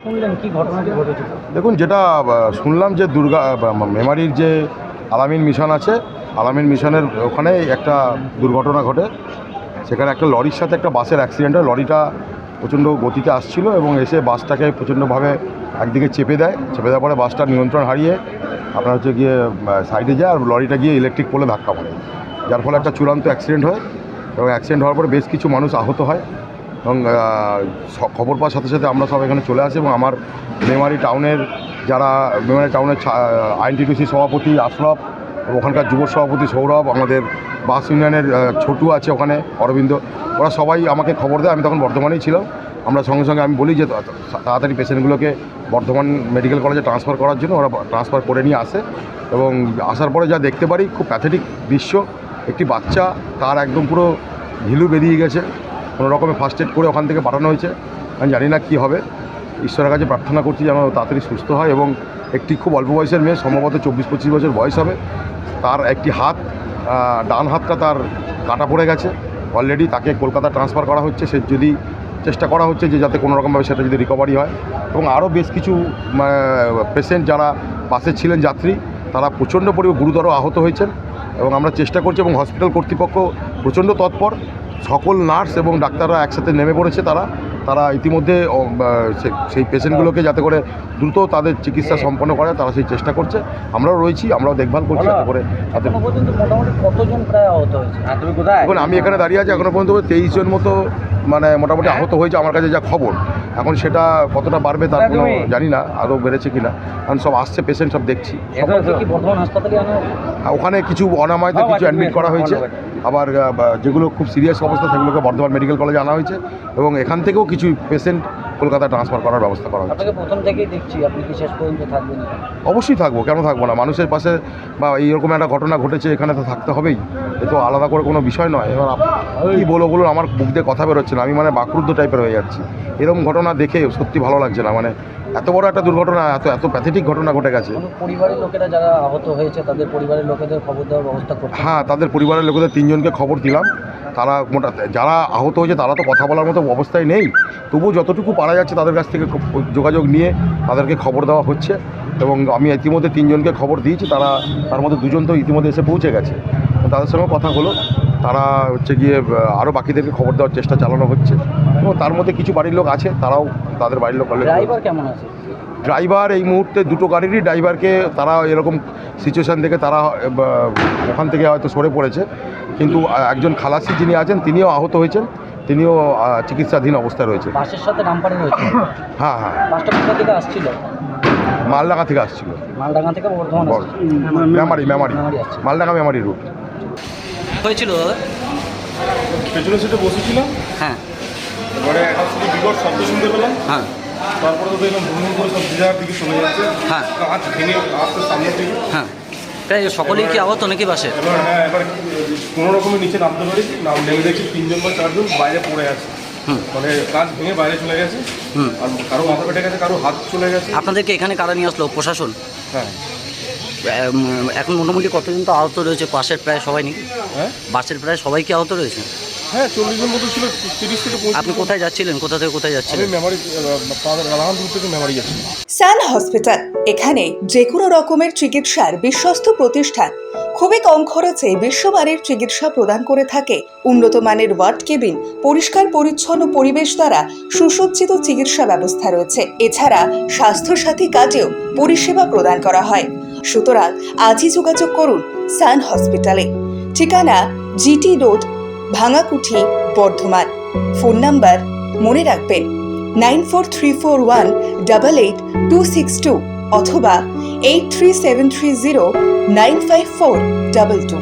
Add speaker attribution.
Speaker 1: শুনলেন কি ঘটনাটি ঘটেছে?
Speaker 2: দেখুন, যেটা শুনলাম যে মেমারির যে আলামিন মিশন আছে, আলামিন মিশনের ওখানে একটা দুর্ঘটনা ঘটে। সেখানে একটা লরির সাথে একটা বাসের অ্যাক্সিডেন্ট হয়। লরিটা প্রচণ্ড গতিতে আসছিল এবং এসে বাসটাকে প্রচণ্ডভাবে একদিকে চেপে দেওয়ার পরে বাসটা নিয়ন্ত্রণ হারিয়ে আপনার হচ্ছে গিয়ে সাইডে যায়, আর লরিটা গিয়ে ইলেকট্রিক পোলে ধাক্কা মারে, যার ফলে একটা চূড়ান্ত অ্যাক্সিডেন্ট হয়। এবং অ্যাক্সিডেন্ট হওয়ার পরে বেশ কিছু মানুষ আহত হয় এবং খবর পাওয়ার সাথে সাথে আমরা সব এখানে চলে আসি এবং আমার মেমারি টাউনের আইএনটিটিউসি সভাপতি আশরাফ, ওখানকার যুব সভাপতি সৌরভ, আমাদের বাস ইউনিয়নের ছোটু আছে ওখানে, অরবিন্দ, ওরা সবাই আমাকে খবর দেয়। আমি তখন বর্ধমানেই ছিলাম। আমরা সঙ্গে সঙ্গে আমি বলি যে তাড়াতাড়ি পেশেন্টগুলোকে বর্ধমান মেডিকেল কলেজে ট্রান্সফার করার জন্য। ওরা ট্রান্সফার করে নিয়ে আসে এবং আসার পরে যা দেখতে পারি, খুব প্যাথেটিক দৃশ্য। একটি বাচ্চা, তার একদম পুরো ঘিলু বেরিয়ে গেছে, কোনো রকমে ফার্স্ট এড করে ওখান থেকে পাঠানো হয়েছে। আমি জানি না কী হবে, ঈশ্বরের কাছে প্রার্থনা করছি যেন তাড়াতাড়ি সুস্থ হয়। এবং একটি খুব অল্প বয়সের মেয়ে, সম্ভবত 24-25 বছর বয়স হবে, তার একটি হাত, ডান হাতটা তার কাটা পড়ে গেছে অলরেডি। তাকে কলকাতা ট্রান্সফার করা হচ্ছে, সে যদি চেষ্টা করা হচ্ছে যে যাতে কোনো রকমভাবে সেটা যদি রিকভারি হয়। এবং আরও বেশ কিছু পেশেন্ট যারা বাসে ছিলেন যাত্রী, তারা প্রচণ্ড পরিমাণে গুরুতর আহত হয়েছেন এবং আমরা চেষ্টা করছি এবং হসপিটাল কর্তৃপক্ষ প্রচণ্ড তৎপর। সকল নার্স এবং ডাক্তাররা একসাথে নেমে পড়েছে। তারা ইতিমধ্যে সেই পেশেন্টগুলোকে যাতে করে দ্রুত তাদের চিকিৎসা সম্পন্ন করে, তারা সেই চেষ্টা করছে। আমরাও রয়েছি, আমরাও দেখভাল করছি যাতে করে তাদের।
Speaker 1: মোটামুটি কতজন প্রায় আহত হয়েছে?
Speaker 2: এখন আমি এখানে দাঁড়িয়ে আছি, এখনও পর্যন্ত 23 জন মতো মোটামুটি আহত হয়েছে আমার কাছে যা খবর। এখন সেটা কতটা বাড়বে তার কোনো জানি না, আদৌ বেড়েছে কিনা, কারণ সব আসছে পেশেন্ট, সব দেখছি।
Speaker 1: বর্ধমান হাসপাতালে আনা হয়েছে?
Speaker 2: ওখানে কিছু অনামায়িত কিছু অ্যাডমিট করা হয়েছে, আবার যেগুলো খুব সিরিয়াস অবস্থা সেগুলোকে বর্ধমান মেডিকেল কলেজে আনা হয়েছে এবং এখান থেকেও কিছু পেশেন্ট কলকাতা ট্রান্সফার করার ব্যবস্থা করা হয়েছে।
Speaker 1: আপনাকে প্রথম থেকেই দেখছি, আপনি কি শেষ পর্যন্ত থাকবেন?
Speaker 2: অবশ্যই থাকবো, কেন থাকবো না। মানুষের পাশে বা এইরকম একটা ঘটনা ঘটেছে, এখানে তো থাকতে হবেই, এ তো আলাদা করে কোনো বিষয় নয়। এবার কী বলুন, আমার মুখ দিয়ে কথা বেরোচ্ছে না, আমি বাকরুদ্ধ টাইপের হয়ে যাচ্ছি। এরকম ঘটনা দেখে সত্যি ভালো লাগছে না। এত বড় একটা দুর্ঘটনা, এত প্যাথেটিক ঘটনা ঘটে গেছে।
Speaker 1: পরিবারের লোকেরা যারা আহত হয়েছে তাদের পরিবারের লোকেদের খবর দেওয়ার ব্যবস্থা করছে?
Speaker 2: হ্যাঁ, তাদের পরিবারের লোকেদের 3 জনকে খবর দিলাম। তারা যারা আহত হয়েছে তারা তো কথা বলার মতো অবস্থায় নেই, তবু যতটুকু পারা যাচ্ছে তাদের কাছ থেকে যোগাযোগ নিয়ে তাদেরকে খবর দেওয়া হচ্ছে। এবং আমি ইতিমধ্যে 3 জনকে খবর দিয়েছি, তার মধ্যে 2 জন তো ইতিমধ্যে এসে পৌঁছে গেছে। তাদের সঙ্গে কথা হলো, তারা হচ্ছে গিয়ে আরও বাকিদেরকে খবর দেওয়ার চেষ্টা চালানো হচ্ছে। এবং তার মধ্যে কিছু বাড়ির লোক আছে, তারাও তাদের বাড়ির লোক।
Speaker 1: ড্রাইভার কেমন আছে?
Speaker 2: ড্রাইভার এই মুহূর্তে 2টো গাড়িরই ড্রাইভারকে তারা এরকম সিচুয়েশান থেকে তারা ওখান থেকে হয়তো সরে পড়েছে, কিন্তু একজন খালাসি যিনি আছেন তিনিও আহত হয়েছেন, তিনিও চিকিৎসাধীন অবস্থায় রয়েছে।
Speaker 1: বাসের সাথে নাম্বারে হয়েছে?
Speaker 2: হ্যাঁ হ্যাঁ।
Speaker 1: বাসটা কোথা থেকে আসছিল?
Speaker 2: মালডাঙ্গা থেকে আসছিল।
Speaker 1: মালডাঙ্গা থেকে বর্ধমান?
Speaker 2: মেমারি মালডাঙ্গা মেমারি রুট
Speaker 1: হয়েছিল।
Speaker 3: পেছনের সিটে বসেছিলাম।
Speaker 1: হ্যাঁ।
Speaker 3: এবারে একটা শুধু বিকট শব্দ শুনতে পেলাম।
Speaker 1: হ্যাঁ।
Speaker 3: তারপরে তো দেখলাম ভ্রমণ করে সব বিজার দিকে চলে যাচ্ছে।
Speaker 1: হ্যাঁ।
Speaker 3: কাঁচ ভেঙে আসতে সামনের দিকে।
Speaker 1: হ্যাঁ, প্রায় সকলেই কি আহত নাকি বাসে?
Speaker 3: এবার কোনো রকমের নিচে নামতে পারি, নেমে দেখছি 3 জন বা 4 জন বাইরে পড়ে আছে। কাঁচ ভেঙে বাইরে চলে গেছে। আর কারো মাথা ফেটে গেছে, কারো হাত চলে গেছে।
Speaker 1: আপনাদেরকে এখানে কারা নিয়ে আসলো? প্রশাসন?
Speaker 3: হ্যাঁ।
Speaker 1: এখন মোটামুটি কতজন তো আহত রয়েছে? বাসের প্রায় সবাই নাকি?
Speaker 3: হ্যাঁ,
Speaker 1: বাসের প্রায় সবাই কি আহত রয়েছে?
Speaker 3: হ্যাঁ 40 জন মতো ছিল। 30 থেকে 35।
Speaker 1: আপনি কোথায় যাচ্ছিলেন? কোথা থেকে কোথায় যাচ্ছিলেন?
Speaker 3: আমি মেমারি রাধানপুর থেকে মেমারি যাচ্ছি।
Speaker 4: সান হসপিটাল, এখানে যে কোনো রকমের চিকিৎসার বিশ্বস্ত প্রতিষ্ঠান। খুবই কম খরচে বিশ্বমানের চিকিৎসা প্রদান করে থাকে। উন্নত মানের ওয়ার্ড কেবিন, পরিষ্কার পরিচ্ছন্ন পরিবেশ দ্বারা সুসজ্জিত চিকিৎসা ব্যবস্থা রয়েছে। এছাড়া স্বাস্থ্যসাথী কাজেও পরিষেবা প্রদান করা হয়। সুতরাং আজই যোগাযোগ করুন সান হসপিটালে। ঠিকানা GT road, Bhangakuthi, Bardhaman. Phone number মনে রাখবেন 9434188262 অথবা 83730954222।